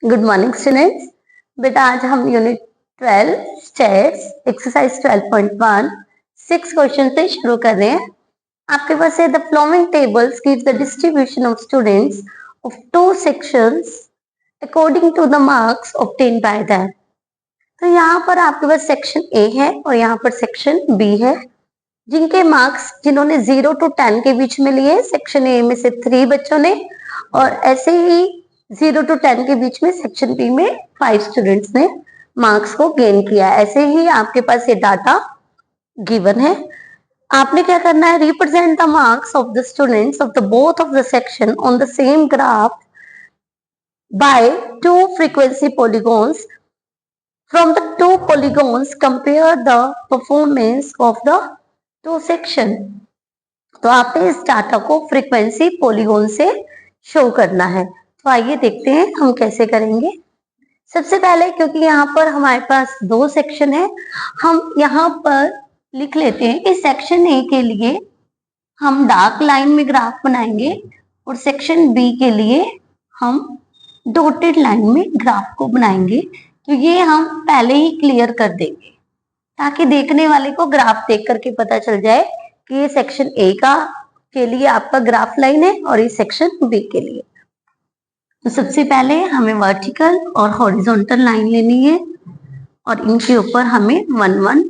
Good morning students. बेटा आज हम यूनिट 12 स्टेट्स एक्सरसाइज 12.1 6 क्वेश्चन से शुरू कर रहे हैं। आपके पास है the following tables give the distribution of students of two sections according to the marks obtain by that. तो यहाँ पर आपके पास सेक्शन ए है और यहाँ पर सेक्शन बी है, जिनके मार्क्स जिन्होंने 0 to 10 के बीच में लिए सेक्शन ए में से 3 बच्चों ने, और ऐसे ही 0 to 10 के बीच में सेक्शन बी में 5 स्टूडेंट्स ने मार्क्स को गेन किया। ऐसे ही आपके पास ये डाटा गिवन है। आपने क्या करना है, represent the marks of the students of the both of the section on the same graph by two frequency polygons. From the two polygons compare the performance of the two section. तो आपने इस data को frequency polygon से show करना है। तो आइए देखते हैं हम कैसे करेंगे। सबसे पहले, क्योंकि यहाँ पर हमारे पास 2 सेक्शन है, हम यहाँ पर लिख लेते हैं कि सेक्शन ए के लिए हम डार्क लाइन में ग्राफ बनाएंगे और सेक्शन बी के लिए हम डॉटेड लाइन में ग्राफ को बनाएंगे। तो ये हम पहले ही क्लियर कर देंगे ताकि देखने वाले को ग्राफ देख करके पता चल जाए कि ये सेक्शन ए का के लिए आपका ग्राफ लाइन है और ये सेक्शन बी के लिए। तो सबसे पहले हमें वर्टिकल और हॉरिजॉन्टल लाइन लेनी है और इनके ऊपर हमें 1-1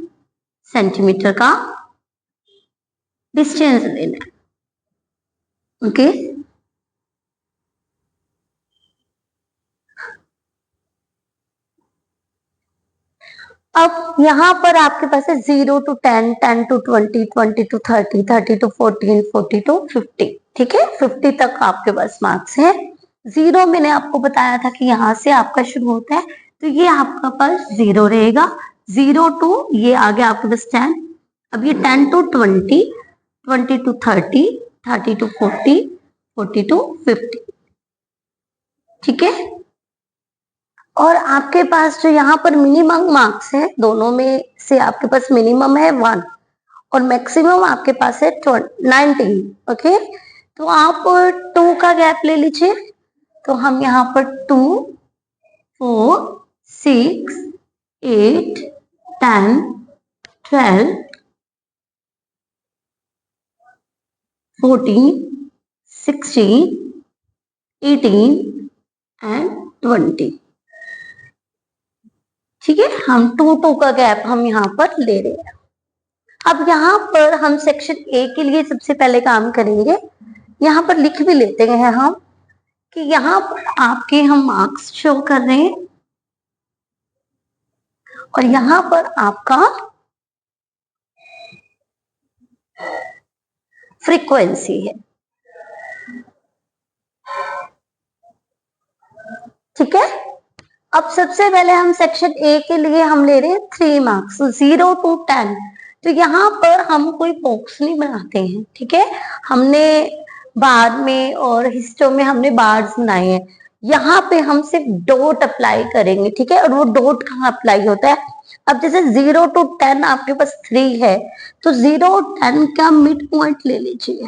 सेंटीमीटर का डिस्टेंस लेना है। ओके, अब यहाँ पर आपके पास है 0 to 10, 10 to 20, 20 to 30, 30 to 40, 40 to 50। ठीक है, 50 तक आपके पास मार्क्स है। 0 मैंने आपको बताया था कि यहाँ से आपका शुरू होता है, तो ये आपका पास 0 रहेगा। 0 to ये आ गया आपके पास 10। अब ये 10 to 20, 20 to 30, 30 to 40, 40 to 50। ठीक है, और आपके पास जो यहाँ पर मिनिमम मार्क्स है, दोनों में से आपके पास मिनिमम है 1 और मैक्सिमम आपके पास है 19। ओके, तो आप 2 का गैप ले लीजिए। तो हम यहाँ पर 2, 4, 6, 8, 10, 12, 14, 16, 18 एंड 20। ठीक है, हम 2 का गैप हम यहाँ पर ले रहे हैं। अब यहाँ पर हम सेक्शन ए के लिए सबसे पहले काम करेंगे, यहाँ पर लिख भी लेते हैं हम कि यहाँ पर आपके हम मार्क्स शो कर रहे हैं और यहाँ पर आपका फ्रीक्वेंसी है। ठीक है, अब सबसे पहले हम सेक्शन ए के लिए हम ले रहे हैं 3 मार्क्स, 0 to 10। तो यहाँ पर हम कोई बॉक्स नहीं बनाते हैं। ठीक है, हमने बाद में और हिस्टो में हमने बार्स बनाए हैं, यहाँ पे हम सिर्फ डॉट अप्लाई करेंगे। ठीक है, और वो डॉट कहाँ अप्लाई होता है, अब जैसे 0 to 10 आपके पास 3 है, तो 0 10 का मिड पॉइंट ले लीजिए।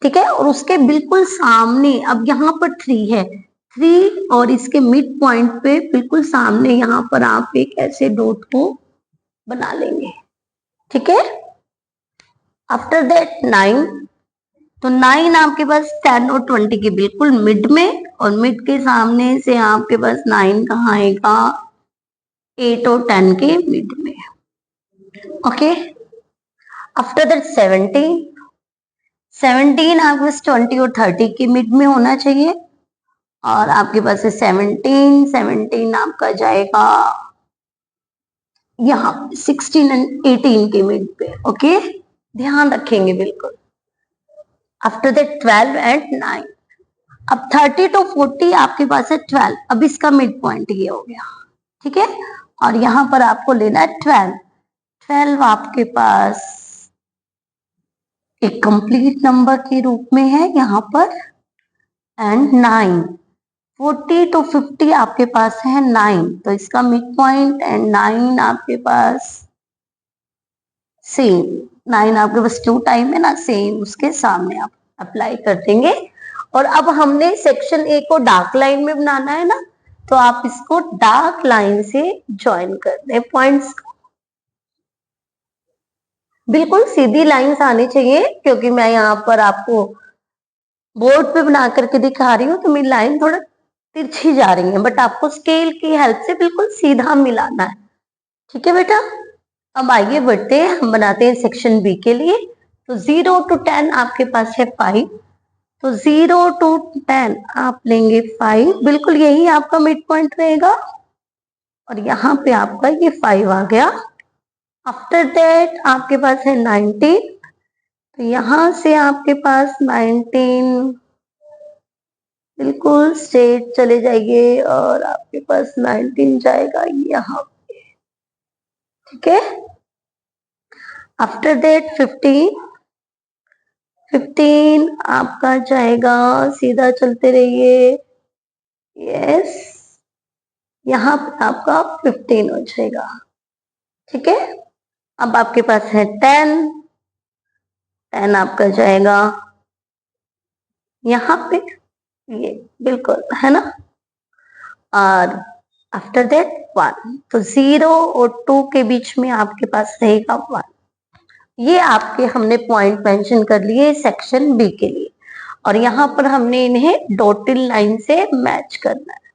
ठीक है, और उसके बिल्कुल सामने अब यहाँ पर 3 है, 3 और इसके मिड पॉइंट पे बिल्कुल सामने यहाँ पर आप एक ऐसे डॉट को बना लेंगे। ठीक है, आफ्टर दैट 9, तो 9 आपके पास 10 और 20 के बिल्कुल मिड में, और मिड के सामने से आपके पास 9 कहाँ आएगा, 8 और 10 के मिड में। ओके, आफ्टर दैट 17 आपके पास 20 और 30 के मिड में होना चाहिए, और आपके पास है 17 आपका जाएगा यहाँ 16 एंड 18 के मिड पे। ओके, ध्यान रखेंगे बिल्कुल। After that 12 and 9। अब 30 to 40 आपके पास है 12, अब इसका मिड पॉइंट ये हो गया। ठीक है, और यहाँ पर आपको लेना है 12 आपके पास एक कंप्लीट नंबर के रूप में है यहाँ पर, एंड 9, 40 to 50 आपके पास है 9, तो इसका मिड पॉइंट एंड 9 आपके पास सेम, 9 आपके पास 2 टाइम है ना, सेम उसके सामने आप अप्लाई कर देंगे और अब हमने सेक्शन ए को डार्क लाइन में बनाना है ना, तो आप इसको डार्क लाइन से ज्वाइन कर दें पॉइंट्स। बिल्कुल सीधी लाइंस आनी चाहिए, क्योंकि मैं यहाँ पर आपको बोर्ड पे बना करके दिखा रही हूँ तो मेरी लाइन थोड़ा तिरछी जा रही है, बट आपको स्केल की हेल्प से बिल्कुल सीधा मिलाना है। ठीक है बेटा, अब आइए बढ़ते हैं, हम बनाते हैं सेक्शन बी के लिए। तो 0 to 10 आपके पास है 5, तो 0 to 10 आप लेंगे 5, बिल्कुल यही आपका मिड पॉइंट रहेगा, और यहाँ पे आपका ये 5 आ गया। आफ्टर दैट आपके पास है 19, तो यहां से आपके पास 19 बिल्कुल स्ट्रेट चले जाइए, और आपके पास 19 जाएगा यहाँ पे। ठीक है, आफ्टर दैट 15 आपका जाएगा, सीधा चलते रहिए, यस, यहाँ पे आपका 15 हो जाएगा। ठीक है, अब आपके पास है 10 आपका जाएगा यहाँ पे, ये बिल्कुल है ना, और आफ्टर दैट 1, तो 0 और 2 के बीच में आपके पास रहेगा 1। ये आपके हमने पॉइंट मेंशन कर लिए सेक्शन बी के लिए, और यहाँ पर हमने इन्हें डॉटेड लाइन से मैच करना है।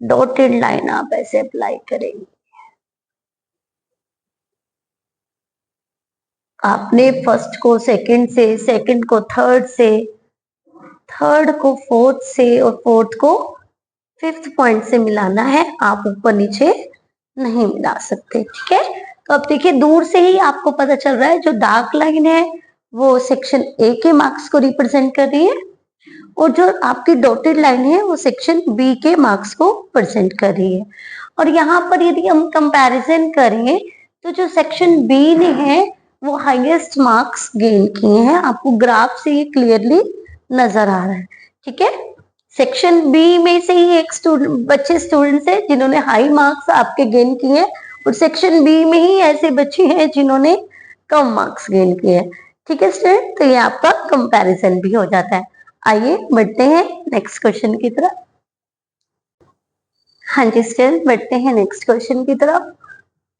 डॉटेड लाइन आप ऐसे अप्लाई करेंगे, आपने फर्स्ट को सेकंड से, सेकंड को थर्ड से, थर्ड को फोर्थ से, और फोर्थ को फिफ्थ पॉइंट से मिलाना है, आप ऊपर नीचे नहीं मिला सकते। ठीक है, तो अब देखिए दूर से ही आपको पता चल रहा है जो डार्क लाइन है वो सेक्शन ए के मार्क्स को रिप्रेजेंट कर रही है, और जो आपकी डॉटेड लाइन है वो सेक्शन बी के मार्क्स को प्रेजेंट कर रही है। और यहाँ पर यदि हम कंपैरिजन करें तो जो सेक्शन बी ने है वो हाईएस्ट मार्क्स गेन किए हैं, आपको ग्राफ से ये क्लियरली नजर आ रहा है। ठीक है, सेक्शन बी में से ही एक बच्चे स्टूडेंट्स है जिन्होंने हाई मार्क्स आपके गेन किए हैं, और सेक्शन बी में ही ऐसे बच्चे हैं जिन्होंने कम मार्क्स गेन किए हैं। ठीक है स्टूडेंट, तो ये आपका कंपैरिजन भी हो जाता है। आइए बढ़ते हैं नेक्स्ट क्वेश्चन की तरफ। हाँ जी स्टूडेंट, बढ़ते हैं नेक्स्ट क्वेश्चन की तरफ।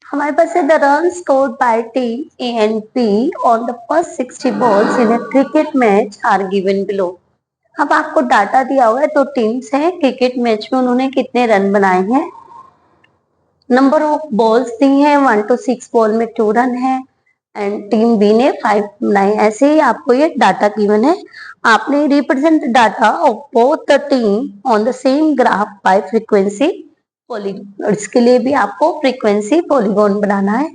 हमारे पास है the run scored by team A and B on the first 60 balls in a cricket match are given below. अब आपको डाटा दिया हुआ है, तो टीम्स हैं, क्रिकेट मैच में उन्होंने कितने रन बनाए हैं, नंबर ऑफ बॉल्स दी है, 1 to 6 बॉल में 2 रन है, एंड टीम बी ने 5 बनाए। ऐसे ही आपको ये डाटा गिवन है, आपने represent data of both the team on the same graph bye frequency polygon. इसके लिए भी आपको फ्रीक्वेंसी पॉलीगॉन बनाना है।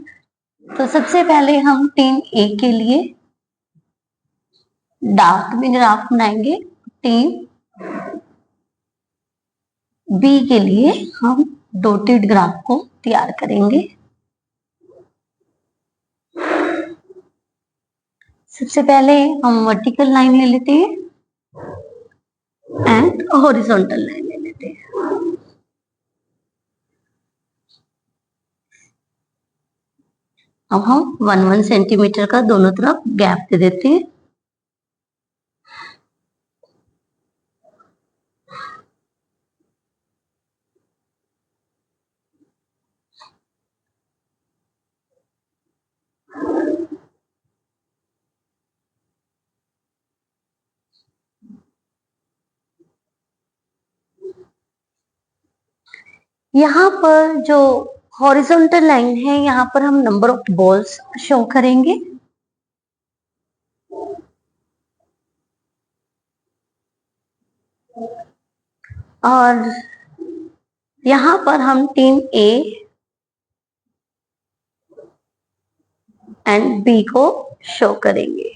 तो सबसे पहले हम टीम ए के लिए डार्क में ग्राफ बनाएंगे, टीम बी के लिए हम डॉटेड ग्राफ को तैयार करेंगे। सबसे पहले हम वर्टिकल लाइन ले लेते हैं एंड हॉरिजॉन्टल लाइन ले लेते हैं। अब हम 1 सेंटीमीटर का दोनों तरफ गैप दे देते हैं। यहाँ पर जो हॉरिजॉन्टल लाइन है, यहाँ पर हम नंबर ऑफ बॉल्स शो करेंगे, और यहाँ पर हम टीम ए एंड बी को शो करेंगे।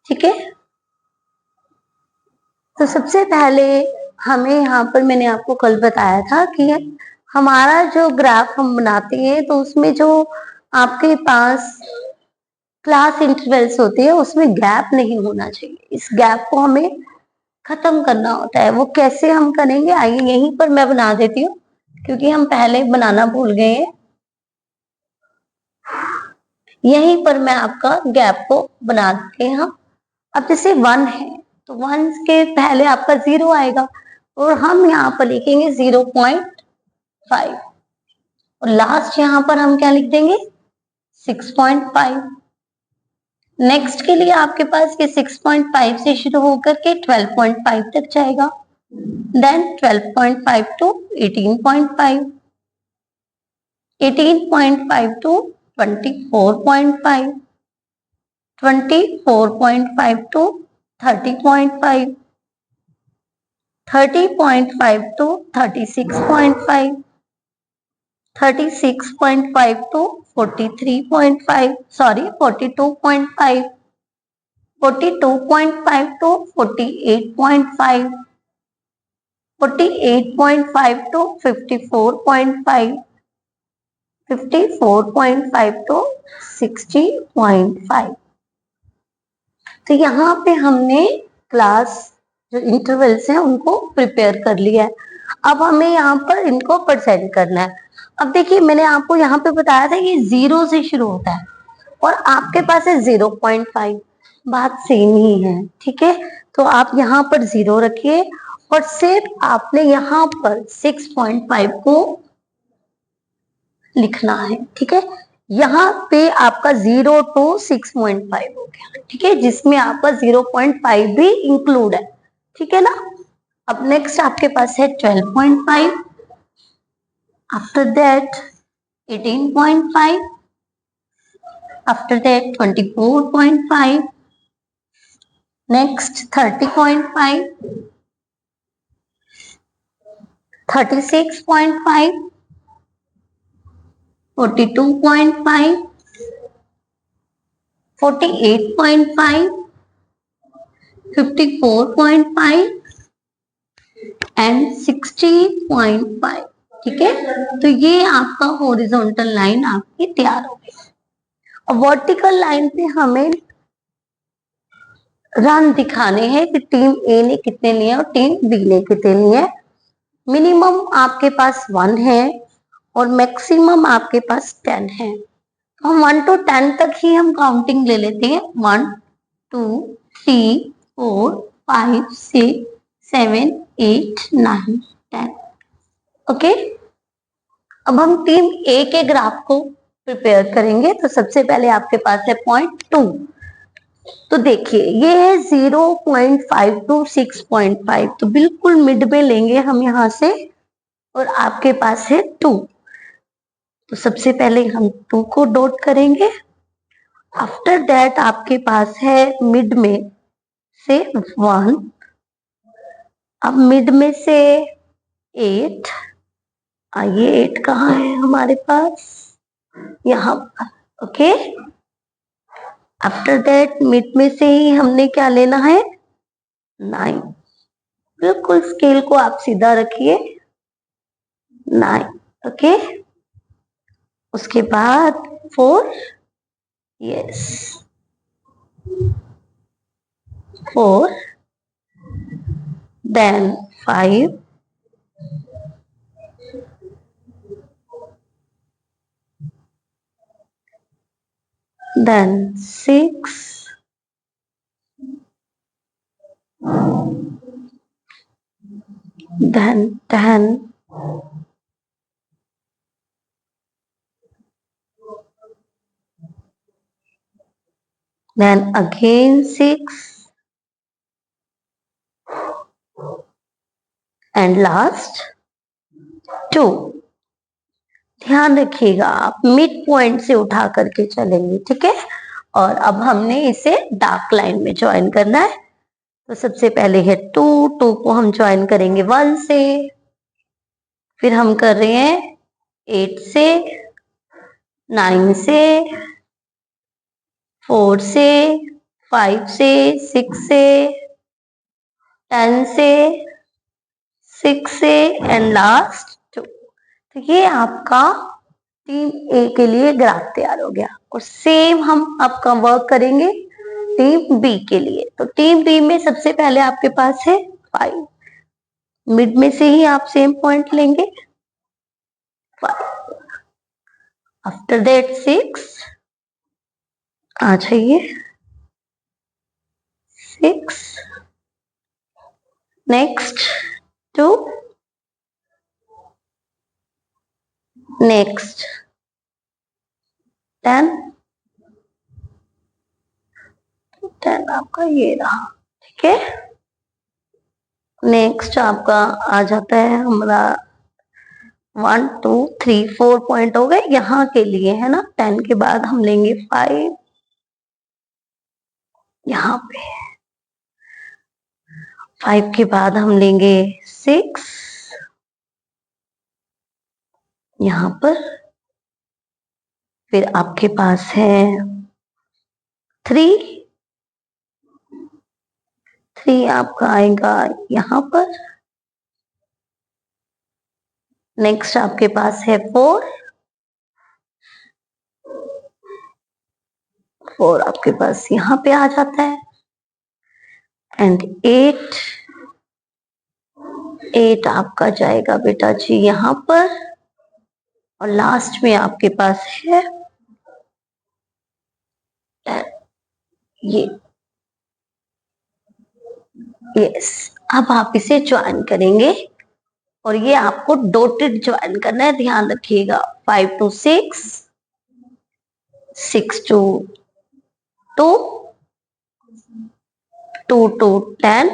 ठीक है, तो सबसे पहले हमें यहाँ पर, मैंने आपको कल बताया था कि हमारा जो ग्राफ हम बनाते हैं तो उसमें जो आपके पास क्लास इंटरवल्स होते हैं उसमें गैप नहीं होना चाहिए, इस गैप को हमें खत्म करना होता है। वो कैसे हम करेंगे, आइए यहीं पर मैं बना देती हूँ, क्योंकि हम पहले बनाना भूल गए हैं। यहीं पर मैं आपका गैप को बना देती हूँ। अब जैसे 1 है तो 1 के पहले आपका 0 आएगा और हम यहाँ पर लिखेंगे 0.5 और लास्ट यहाँ पर हम क्या लिख देंगे 6.5। नेक्स्ट के लिए आपके पास ये 6.5 से शुरू होकर के 12.5 तक जाएगा, then 12.5 to 18.5, 18.5 to 24.5, 24.5 to 30.5, 30.5 to 36.5, 36.5 to 43.5, sorry 42.5, 42.5 to 48.5, 48.5 to 54.5, 54.5 to 60.5। तो यहाँ पे हमने क्लास जो इंटरवल्स हैं उनको प्रिपेयर कर लिया है। अब हमें यहाँ पर इनको परसेंट करना है। अब देखिए मैंने आपको यहाँ पे बताया था ये 0 से शुरू होता है और आपके पास है 0.5, बात सेम ही है, ठीक है। तो आप यहाँ पर 0 रखिए और सिर्फ आपने यहाँ पर 6.5 को लिखना है, ठीक है। यहाँ पे आपका 0 to 6.5 हो गया, ठीक है, जिसमें आपका 0.5 भी इंक्लूड है, ठीक है ना। अब नेक्स्ट आपके पास है 12.5, after that 18.5, after that 24.5, next 30.5, 36.5, 42.5, 48.5, 54.5 and 60.5, ठीक है। तो ये आपका हॉरिजॉन्टल लाइन आपकी तैयार हो गई। और वर्टिकल लाइन पे हमें रन दिखाने हैं कि टीम ए ने कितने लिए और टीम बी ने कितने लिए। मिनिमम आपके पास 1 है और मैक्सिमम आपके पास 10 है। तो हम 1 to 10 तक ही हम काउंटिंग ले लेते हैं, 1 2 3 4 5 6 7 8 9 10, ओके। अब हम टीम ए के ग्राफ को प्रिपेयर करेंगे। तो सबसे पहले आपके पास है 0.2, तो देखिए ये है 0.5 to 6.5, तो बिल्कुल मिड में लेंगे हम यहां से और आपके पास है 2, तो सबसे पहले हम 2 को डॉट करेंगे। आफ्टर दैट आपके पास है मिड में से 1, अब मिड में से 8, आइए 8 कहाँ है हमारे पास, यहाँ पर, ओके। आफ्टर दैट मिड में से ही हमने क्या लेना है 9, बिल्कुल स्केल को आप सीधा रखिए 9, ओके। उसके बाद 4, yes 4, then 5, then 6, then 10, then again 6 and last 2। ध्यान रखिएगा आप मिड पॉइंट से उठा करके चलेंगे, ठीक है। और अब हमने इसे डार्क लाइन में ज्वाइन करना है। तो सबसे पहले है 2, 2 को हम ज्वाइन करेंगे 1 से, फिर हम कर रहे हैं 8 से, 9 से, 4 से, 5 से, 6 से, 10 से, 6 से एंड लास्ट 2। तो ये आपका टीम ए के लिए ग्राफ तैयार हो गया। और सेम हम आपका वर्क करेंगे टीम बी के लिए। तो टीम बी में सबसे पहले आपके पास है 5, मिड में से ही आप सेम पॉइंट लेंगे 5, आफ्टर दैट 6, आ जाइए 6, नेक्स्ट 2, नेक्स्ट 10, 10 आपका ये रहा, ठीक है। नेक्स्ट आपका आ जाता है हमारा 1 2 3 4 पॉइंट हो गए यहाँ के लिए, है ना। 10 के बाद हम लेंगे 5 यहाँ पे, 5 के बाद हम लेंगे 6 यहाँ पर, फिर आपके पास है 3 आपका आएगा यहाँ पर, नेक्स्ट आपके पास है 4 आपके पास यहाँ पे आ जाता है, एंड 8 आपका जाएगा बेटा जी यहाँ पर, और लास्ट में आपके पास है 10 ये। यस, अब आप इसे ज्वाइन करेंगे और ये आपको डॉटेड ज्वाइन करना है, ध्यान रखिएगा। 5 to 6, 6 to 2, 2 to 10,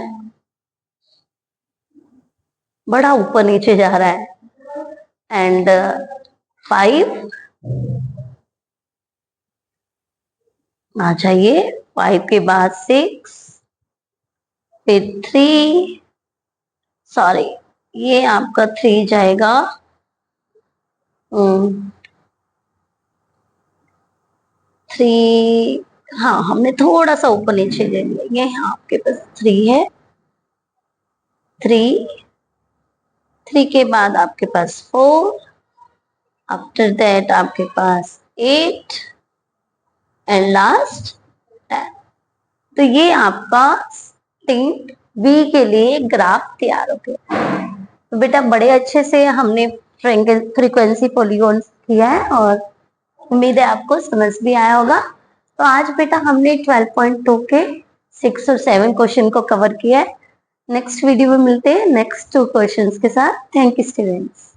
बड़ा ऊपर नीचे जा रहा है, एंड 5 आ जाइए, 5 के बाद 6, फिर 3, सॉरी ये आपका 3 जाएगा 3, हाँ हमने थोड़ा सा ऊपर नीचे ले लिया, ये यहाँ आपके पास 3 है, 3 के बाद आपके पास 4, आफ्टर दैट आपके पास 8 एंड लास्ट 10। तो ये आपका टिंट बी के लिए ग्राफ तैयार हो गया। तो बेटा बड़े अच्छे से हमने फ्रीक्वेंसी पॉलीगॉन किया है और उम्मीद है आपको समझ भी आया होगा। तो आज बेटा हमने 12.2 के 6 और 7 क्वेश्चन को कवर किया है। नेक्स्ट वीडियो में मिलते हैं नेक्स्ट 2 क्वेश्चंस के साथ। Thank you students.